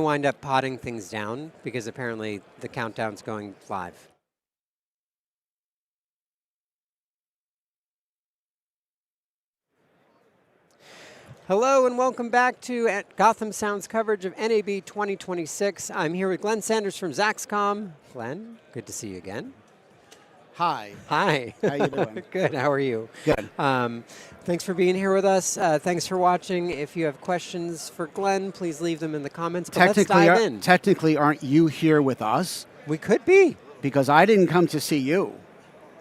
wind up potting things down because apparently the countdown's going live. Hello and welcome back to Gotham Sound's coverage of NAB 2026. I'm here with Glenn Sanders from Zaxcom. Glenn, good to see you again. Hi. Hi. How you doing? Good, how are you? Good. Thanks for being here with us. Thanks for watching. If you have questions for Glenn, please leave them in the comments. But let's dive in. Technically, aren't you here with us? We could be. Because I didn't come to see you.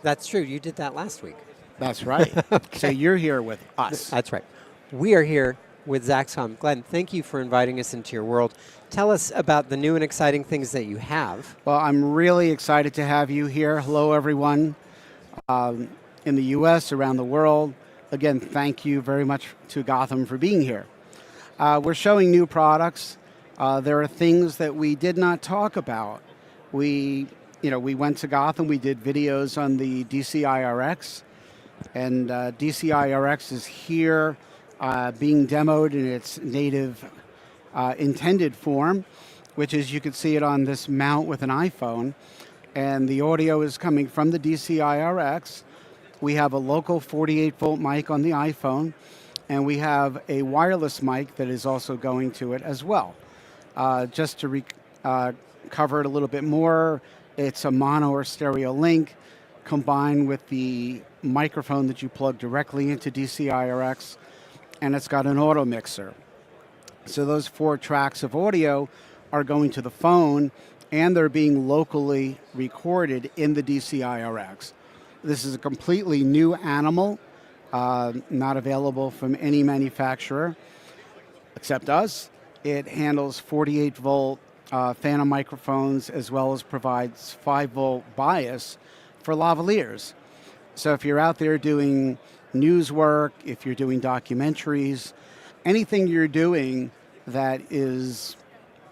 That's true. You did that last week. That's right. Okay. So you're here with us. That's right. We are here with Zaxcom. Glenn, thank you for inviting us into your world. Tell us about the new and exciting things that you have. Well, I'm really excited to have you here. Hello, everyone in the U.S., around the world. Again, thank you very much to Gotham for being here. We're showing new products. There are things that we did not talk about. We went to Gotham. We did videos on the DCiRX, and DCiRX is here being demoed in its native intended form, which is you could see it on this mount with an iPhone, and the audio is coming from the DCiRX. We have a local 48-volt mic on the iPhone, and we have a wireless mic that is also going to it as well. Just to cover it a little bit more, it's a mono or stereo link combined with the microphone that you plug directly into DCiRX, and it's got an auto mixer. So those 4 tracks of audio are going to the phone, and they're being locally recorded in the DCiRX. This is a completely new animal, not available from any manufacturer except us. It handles 48-volt phantom microphones, as well as provides 5-volt bias for lavaliers. So if you're out there doing news work, if you're doing documentaries, anything you're doing that is,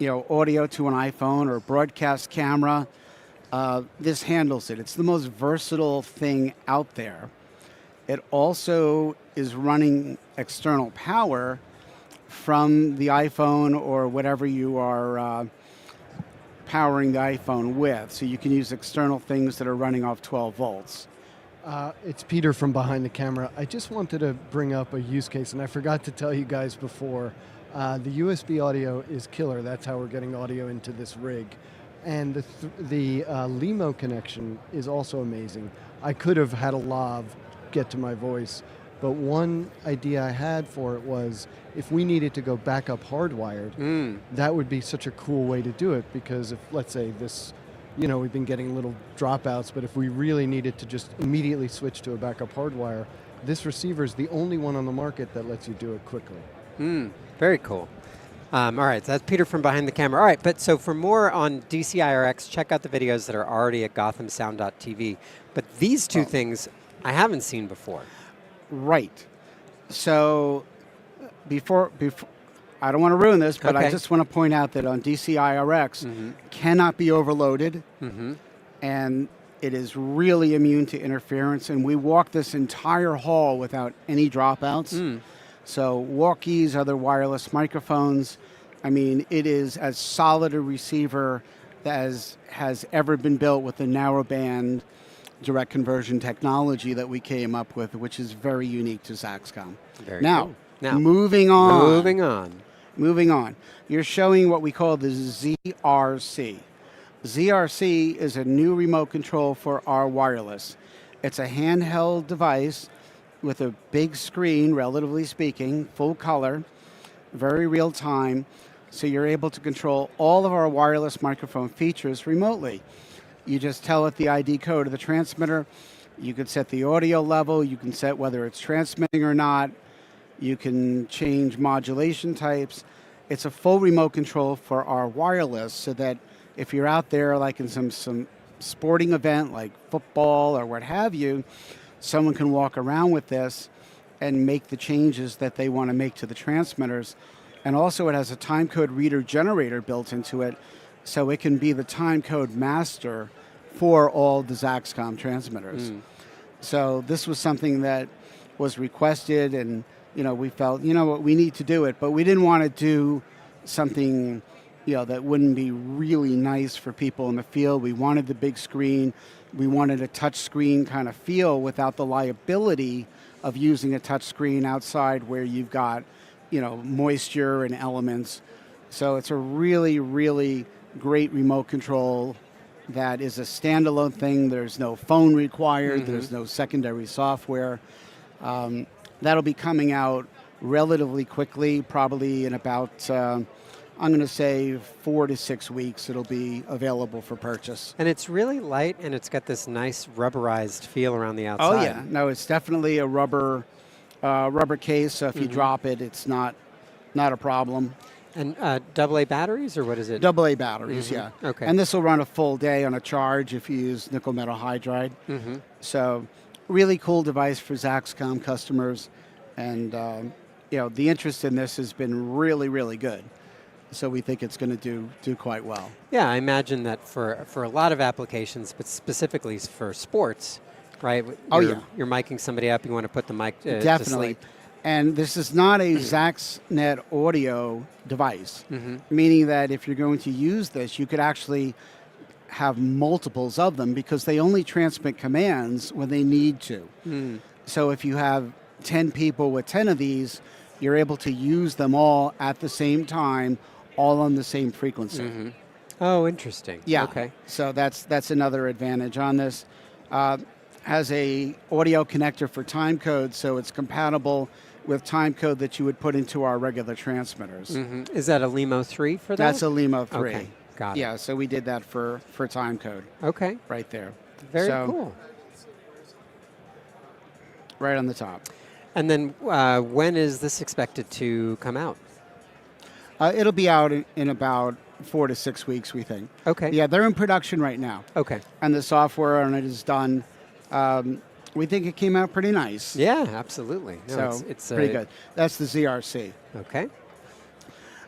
audio to an iPhone or broadcast camera, this handles it. It's the most versatile thing out there. It also is running external power from the iPhone or whatever you are powering the iPhone with. So you can use external things that are running off 12 volts. It's Peter from behind the camera. I just wanted to bring up a use case, and I forgot to tell you guys before. The USB audio is killer. That's how we're getting audio into this rig. And the LEMO connection is also amazing. I could have had a lav get to my voice, but one idea I had for it was if we needed to go backup hardwired, that would be such a cool way to do it, because if, let's say this, we've been getting little dropouts, but if we really needed to just immediately switch to a backup hardwire, this receiver is the only one on the market that lets you do it quickly. Very cool. All right, so that's Peter from behind the camera. All right, but so for more on DCiRX, check out the videos that are already at gothamsound.tv. But these two things I haven't seen before. Right. So before I don't want to ruin this, but I just want to point out that on DCiRX cannot be overloaded, and it is really immune to interference. And we walked this entire hall without any dropouts. So walkies, other wireless microphones, I mean, it is as solid a receiver as has ever been built with the narrowband direct conversion technology that we came up with, which is very unique to Zaxcom. Now, moving on. Moving on. You're showing what we call the ZRC. ZRC is a new remote control for our wireless. It's a handheld device with a big screen, relatively speaking, full color, very real time, so you're able to control all of our wireless microphone features remotely. You just tell it the ID code of the transmitter. You can set the audio level. You can set whether it's transmitting or not. You can change modulation types. It's a full remote control for our wireless, so that if you're out there like in some sporting event like football or what have you, someone can walk around with this and make the changes that they want to make to the transmitters. And also it has a timecode reader generator built into it, so it can be the timecode master for all the Zaxcom transmitters. So this was something that was requested, and we felt, what, we need to do it, but we didn't want to do something that wouldn't be really nice for people in the field. We wanted the big screen. We wanted a touch screen kind of feel without the liability of using a touch screen outside where you've got, moisture and elements. So it's a really, really great remote control that is a standalone thing. There's no phone required. There's no secondary software. That'll be coming out relatively quickly, probably in about, I'm going to say 4 to 6 weeks, it'll be available for purchase. And it's really light, and it's got this nice rubberized feel around the outside. Oh yeah, no, it's definitely a rubber case. So if you drop it, it's not a problem. And AA batteries, or what is it? AA batteries, yeah. Okay. And this will run a full day on a charge if you use nickel metal hydride. So really cool device for Zaxcom customers. And the interest in this has been really, really good. So we think it's going to do quite well. Yeah, I imagine that for a lot of applications, but specifically for sports, right? You're miking somebody up, you want to put the mic to sleep. And this is not a ZaxNet audio device, meaning that if you're going to use this, you could actually have multiples of them because they only transmit commands when they need to. So if you have 10 people with 10 of these, you're able to use them all at the same time, all on the same frequency. Oh, interesting. Yeah. Okay. So that's another advantage on this. Has a audio connector for time code, so it's compatible with time code that you would put into our regular transmitters. Is that a LEMO 3 for that? That's a LEMO 3. Okay, got it. Yeah, so we did that for time code. Okay. Right there. Very cool. Right on the top. And then when is this expected to come out? It'll be out in about 4 to 6 weeks, we think. Okay. Yeah, they're in production right now. Okay. And the software on it is done. We think it came out pretty nice. Yeah, absolutely. No, so it's pretty good. That's the ZRC. Okay.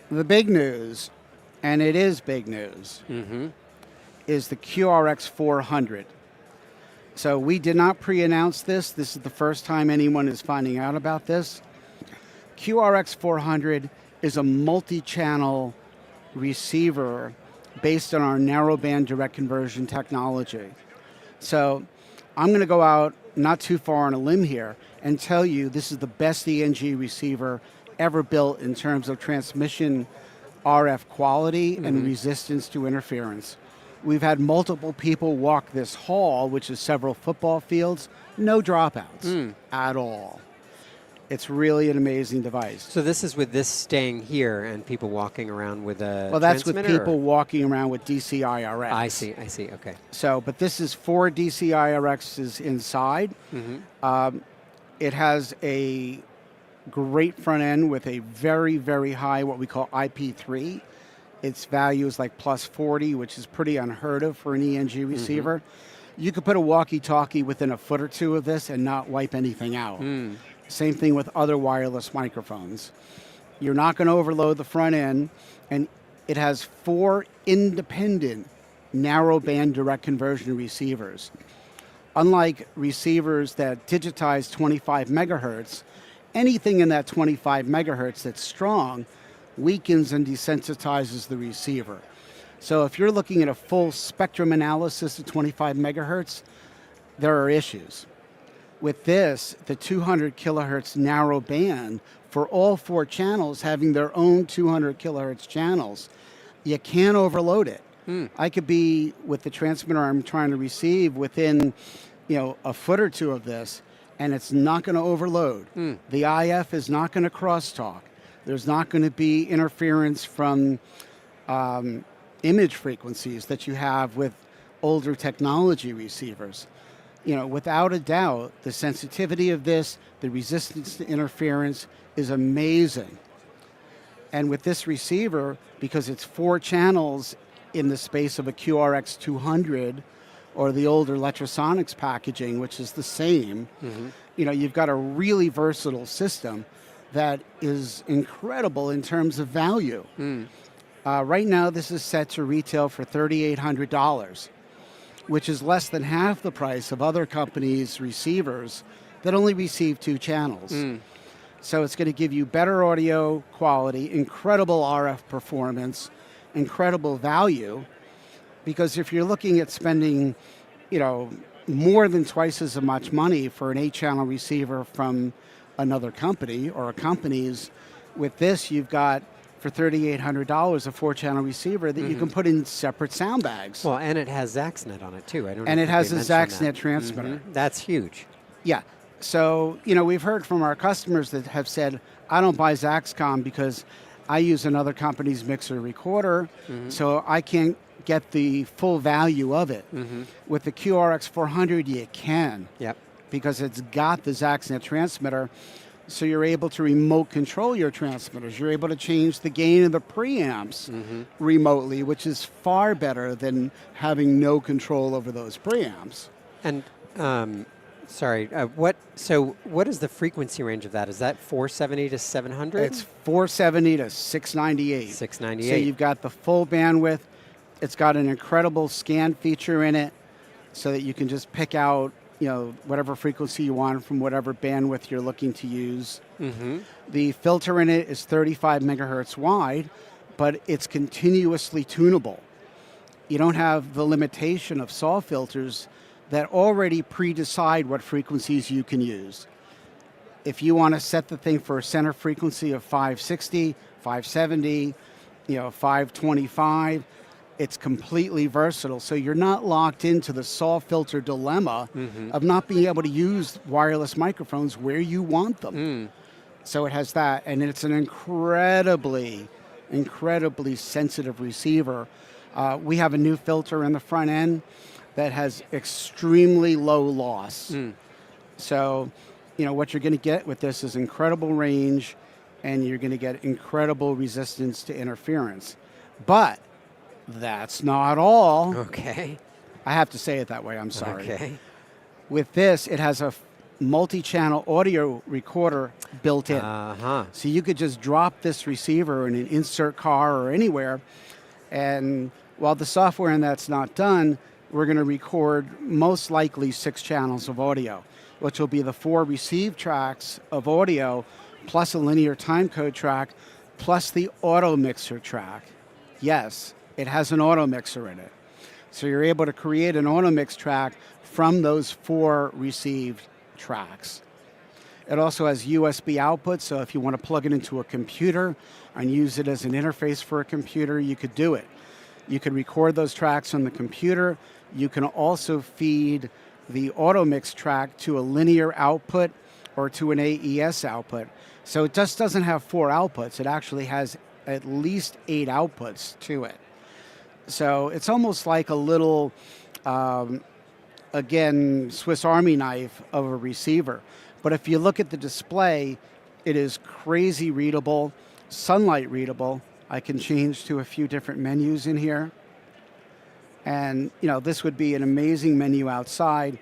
The big news, and it is big news, is the QRX400. So we did not pre-announce this. This is the first time anyone is finding out about this. QRX400 is a multi-channel receiver based on our narrowband direct conversion technology. So I'm going to go out not too far on a limb here and tell you this is the best ENG receiver ever built in terms of transmission RF quality and resistance to interference. We've had multiple people walk this hall, which is several football fields, no dropouts at all. It's really an amazing device. So this is with this staying here and people walking around with a Well, that's with transmitter, people walking around with DCiRX. I see, okay. So, but this is 4 DCiRXs inside. It has a great front end with a very, very high, what we call IP3. Its value is like plus 40, which is pretty unheard of for an ENG receiver. You could put a walkie-talkie within a foot or two of this and not wipe anything out. Same thing with other wireless microphones. You're not going to overload the front end, and it has 4 independent narrowband direct conversion receivers. Unlike receivers that digitize 25 megahertz, anything in that 25 megahertz that's strong weakens and desensitizes the receiver. So if you're looking at a full spectrum analysis of 25 megahertz, there are issues. With this, the 200 kilohertz narrow band, for all 4 channels having their own 200 kilohertz channels, you can't overload it. I could be with the transmitter I'm trying to receive within, a foot or two of this, and it's not going to overload. The IF is not going to crosstalk. There's not going to be interference from image frequencies that you have with older technology receivers. Without a doubt, the sensitivity of this, the resistance to interference is amazing. And with this receiver, because it's 4 channels in the space of a QRX400 or the older Electrosonics packaging, which is the same, you've got a really versatile system that is incredible in terms of value. Right now, this is set to retail for $3,800. Which is less than half the price of other companies' receivers that only receive 2 channels. So it's going to give you better audio quality, incredible RF performance, incredible value, because if you're looking at spending, more than twice as much money for an 8-channel receiver from another company or a company's, with this you've got for $3,800 a 4-channel receiver that you can put in separate sound bags. Well, and it has ZaxNet on it too. I don't know. And if it has a they mentioned ZaxNet that. transmitter. That's huge. Yeah. So, we've heard from our customers that have said, I don't buy Zaxcom because I use another company's mixer recorder, so I can't get the full value of it. With the QRX400, you can. Yep. Because it's got the ZaxNet transmitter, so you're able to remote control your transmitters. You're able to change the gain of the preamps remotely, which is far better than having no control over those preamps. And sorry, what is the frequency range of that? Is that 470 to 700? It's 470 to 698. 698. So you've got the full bandwidth. It's got an incredible scan feature in it, so that you can just pick out whatever frequency you want from whatever bandwidth you're looking to use. The filter in it is 35 megahertz wide, but it's continuously tunable. You don't have the limitation of SAW filters that already pre-decide what frequencies you can use. If you want to set the thing for a center frequency of 560, 570, 525, it's completely versatile. So you're not locked into the SAW filter dilemma of not being able to use wireless microphones where you want them. So it has that, and it's an incredibly sensitive receiver. We have a new filter in the front end that has extremely low loss. So, what you're going to get with this is incredible range, and you're going to get incredible resistance to interference. But that's not all. Okay. I have to say it that way, I'm sorry. Okay. With this, it has a multi-channel audio recorder built in. So you could just drop this receiver in an insert car or anywhere, and while the software in that's not done, we're going to record most likely 6 channels of audio, which will be the 4 received tracks of audio, plus a linear timecode track, plus the auto mixer track. Yes, it has an auto mixer in it. So you're able to create an auto mix track from those 4 received tracks. It also has USB output, so if you want to plug it into a computer and use it as an interface for a computer, you could do it. You could record those tracks on the computer. You can also feed the auto mix track to a linear output or to an AES output. So it just doesn't have 4 outputs. It actually has at least 8 outputs to it. So it's almost like a little, again, Swiss Army knife of a receiver. But if you look at the display, it is crazy readable, sunlight readable. I can change to a few different menus in here. And, this would be an amazing menu outside.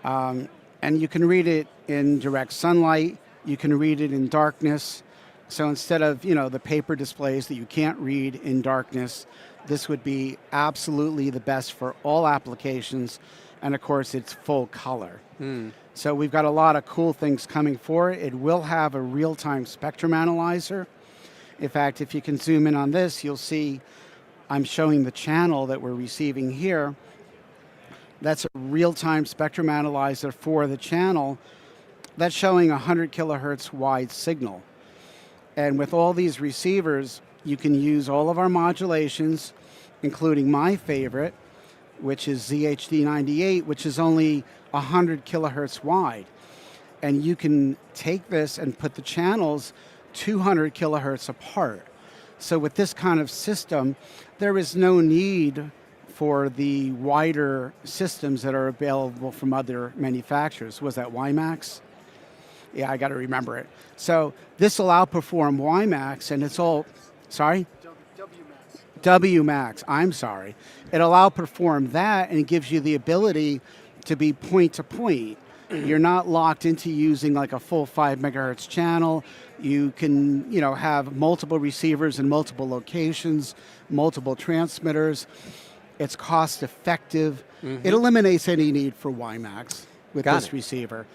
And you can read it in direct sunlight. You can read it in darkness. So instead of, the paper displays that you can't read in darkness, this would be absolutely the best for all applications. And of course, it's full color. So we've got a lot of cool things coming for it. It will have a real-time spectrum analyzer. In fact, if you can zoom in on this, you'll see I'm showing the channel that we're receiving here. That's a real-time spectrum analyzer for the channel. That's showing 100 kilohertz wide signal. And with all these receivers, you can use all of our modulations, including my favorite, which is ZHD98, which is only 100 kilohertz wide. And you can take this and put the channels 200 kilohertz apart. So with this kind of system, there is no need for the wider systems that are available from other manufacturers. Was that WiMAX? Yeah, I got to remember it. So this will outperform WiMAX, and it's all, sorry? WMAX, I'm sorry. It'll outperform that, and it gives you the ability to be point-to-point. You're not locked into using like a full 5 megahertz channel. You can, have multiple receivers in multiple locations, multiple transmitters. It's cost effective. It eliminates any need for WiMAX with this receiver.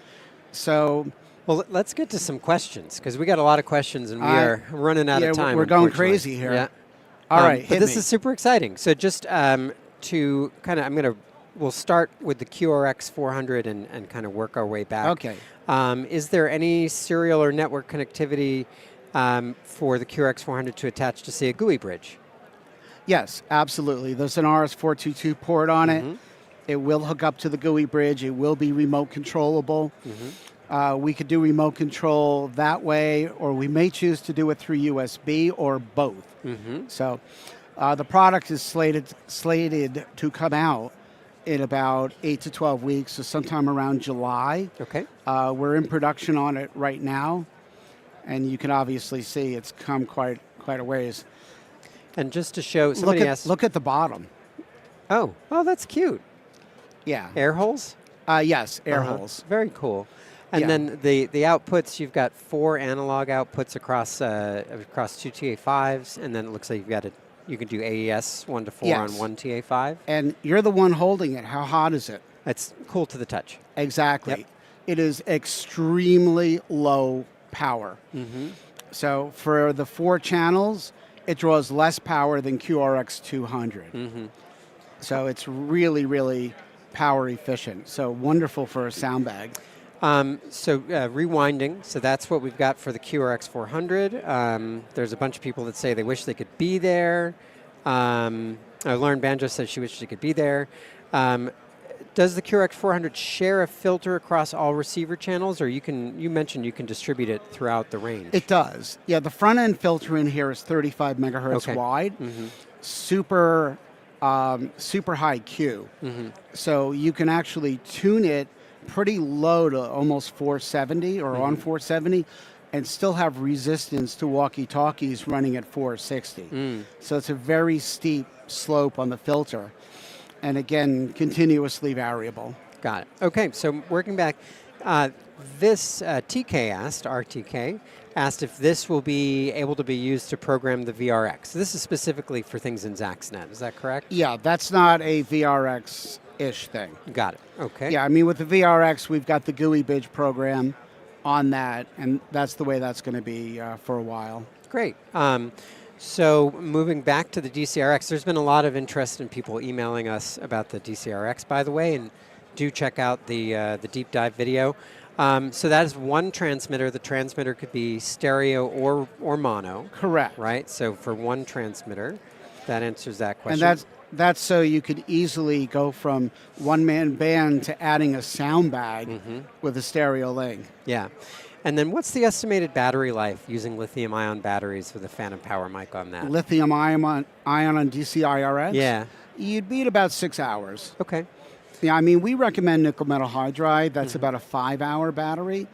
So, well, let's get to some questions, because we got a lot of questions and we are running out of time. We're going crazy here. Yeah. All right, But hit this me. is super exciting. So just to kind of, we'll start with the QRX400 and kind of work our way back. Okay. Is there any serial or network connectivity for the QRX400 to attach to, say, a GUI bridge? Yes, absolutely. There's an RS422 port on it. Mm-hmm. It will hook up to the GUI bridge. It will be remote controllable. Mm-hmm. We could do remote control that way, or we may choose to do it through USB or both. Mm-hmm. So the product is slated to come out in about 8 to 12 weeks, so sometime around July. Okay. We're in production on it right now, and you can obviously see it's come quite a ways. And just to show, somebody asked. Look at the bottom. Oh, that's cute. Yeah. Air holes? Yes, air Uh-huh. holes. Very cool. And Yeah. then the outputs, you've got 4 analog outputs across 2 TA5s, and then it looks like you can do AES 1 to 4 Yes. on 1 TA5. And you're the one holding it. How hot is it? That's cool to the touch. Exactly. Yep. It is extremely low power. Mm-hmm. So for the 4 channels, it draws less power than QRX200. Mm-hmm. So it's really, really power efficient. So wonderful for a sound bag. Rewinding, so that's what we've got for the QRX400. There's a bunch of people that say they wish they could be there. Lauren Banjo says she wishes she could be there. Does the QRX400 share a filter across all receiver channels, or you mentioned you can distribute it throughout the range? It does. Yeah, the front end filter in here is 35 megahertz Okay. wide. Mm-hmm. Super high Q. Mm-hmm. So you can actually tune it pretty low to almost 470 or on 470 and still have resistance to walkie-talkies running at 460. So it's a very steep slope on the filter. And again, continuously variable. Got it. Okay, so working back, this RTK asked if this will be able to be used to program the VRX. This is specifically for things in ZaxNet, is that correct? Yeah, that's not a VRX-ish thing. Got it, okay. Yeah, I mean, with the VRX, we've got the GUI bridge program on that, and that's the way that's going to be for a while. Great. So moving back to the DCiRX, there's been a lot of interest in people emailing us about the DCiRX, by the way, and do check out the deep dive video. So that is one transmitter. The transmitter could be stereo or mono. Correct. Right? So for one transmitter, that answers that question. And that's so you could easily go from one-man band to adding a sound bag with a stereo link. Yeah. And then what's the estimated battery life using lithium-ion batteries with a phantom power mic on that? Lithium-ion on DCiRX? Yeah. You'd be at about 6 hours. Okay. Yeah, I mean, we recommend nickel metal hydride. That's about a 5-hour battery.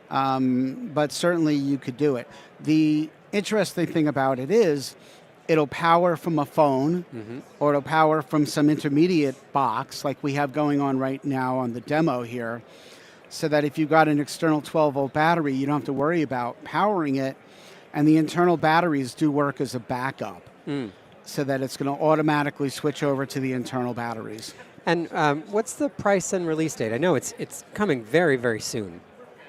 But certainly you could do it. The interesting thing about it is it'll power from a phone or it'll power from some intermediate box like we have going on right now on the demo here, so that if you've got an external 12-volt battery, you don't have to worry about powering it. And the internal batteries do work as a backup so that it's going to automatically switch over to the internal batteries. And what's the price and release date? I know it's coming very, very soon.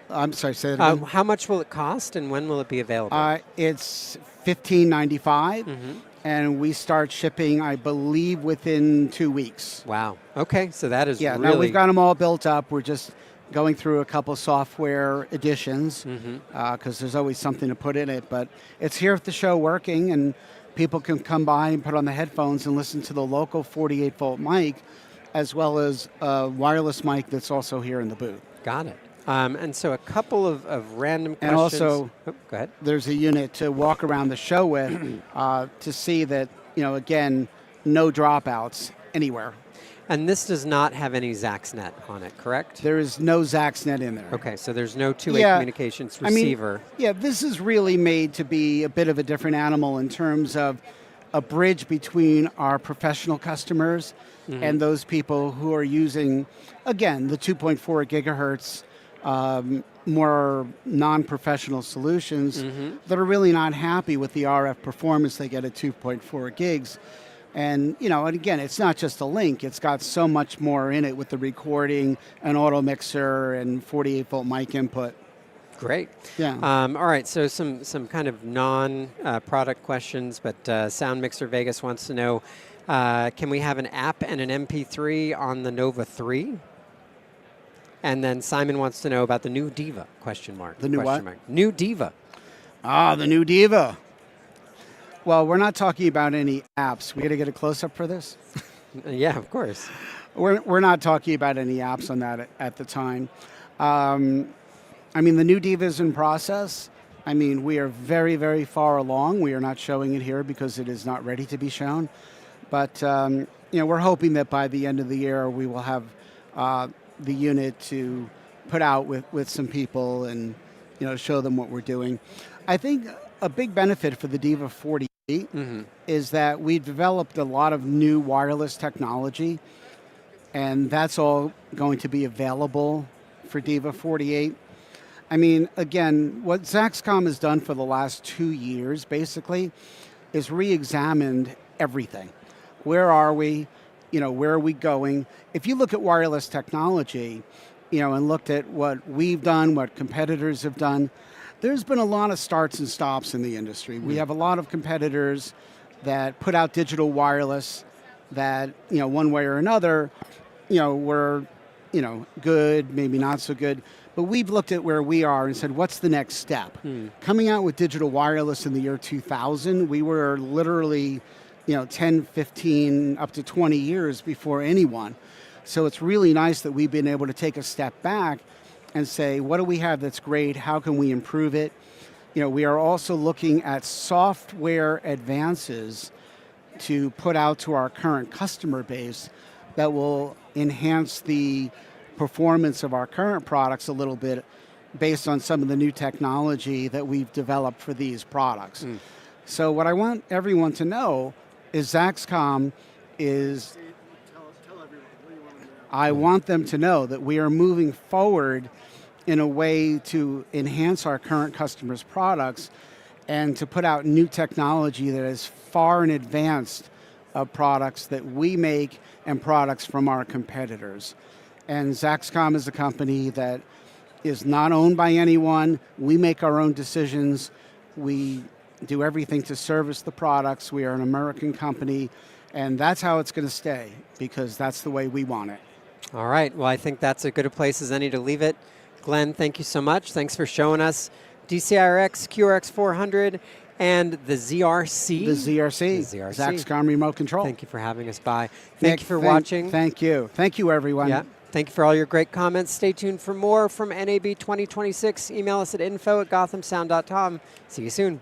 I'm sorry, say that again. How much will it cost and when will it be available? It's $15.95, and we start shipping, I believe, within 2 weeks. Wow. Okay, so that is Yeah, really... now we've got them all built up. We're just going through a couple software additions because there's always something to put in it. But it's here at the show working, and people can come by and put on the headphones and listen to the local 48-volt mic, as well as a wireless mic that's also here in the booth. Got it. And so a couple of random And questions. also, go ahead. There's a unit to walk around the show with to see that, again, no dropouts anywhere. And this does not have any ZaxNet on it, correct? There is no ZaxNet in there. Okay, so there's no two-way Yeah, communications receiver. Yeah, this is really made to be a bit of a different animal in terms of a bridge between our professional customers and those people who are using, again, the 2.4 gigahertz more non-professional solutions that are really not happy with the RF performance they get at 2.4 gigs. And, and again, it's not just a link. It's got so much more in it with the recording, an auto mixer, and 48-volt mic input. Great. Yeah. All right, so some kind of non-product questions, but Sound Mixer Vegas wants to know, can we have an app and an MP3 on the Nova 3? And then Simon wants to know about the new DEVA, question mark. The new question what? mark. New DEVA. The new DEVA. Well, we're not talking about any apps. We got to get a close-up for this? Yeah, of course. We're not talking about any apps on that at the time. I mean, the new DEVA is in process. I mean, we are very, very far along. We are not showing it here because it is not ready to be shown. But, you know, we're hoping that by the end of the year, we will have the unit to put out with some people and, you know, show them what we're doing. I think a big benefit for the DEVA 48 is that we've developed a lot of new wireless technology, and that's all going to be available for DEVA 48. I mean, again, what Zaxcom has done for the last 2 years, basically, is re-examined everything. Where are we? You know, where are we going? If you look at wireless technology, you know, and looked at what we've done, what competitors have done, there's been a lot of starts and stops in the industry. We have a lot of competitors that put out digital wireless that, you know, one way or another, you know, were, you know, good, maybe not so good. But we've looked at where we are and said, what's the next step? Coming out with digital wireless in the year 2000, we were literally, you know, 10, 15, up to 20 years before anyone. So it's really nice that we've been able to take a step back and say, what do we have that's great? How can we improve it? You know, we are also looking at software advances to put out to our current customer base that will enhance the performance of our current products a little bit based on some of the new technology that we've developed for these products. So what I want everyone to know is Zaxcom is, I want them to know that we are moving forward in a way to enhance our current customers' products and to put out new technology that is far in advance of products that we make and products from our competitors. And Zaxcom is a company that is not owned by anyone. We make our own decisions. We do everything to service the products. We are an American company, and that's how it's going to stay because that's the way we want it. All right. Well, I think that's as good a place as any to leave it. Glenn, thank you so much. Thanks for showing us DCiRX, QRX400, and the ZRC. The ZRC. Zaxcom Remote Control. Thank you for having us by. Thank you for Nick, watching. Thank you. Thank you, everyone. Yeah. Thank you for all your great comments. Stay tuned for more from NAB 2026. Email us at info@gothamsound.com. See you soon.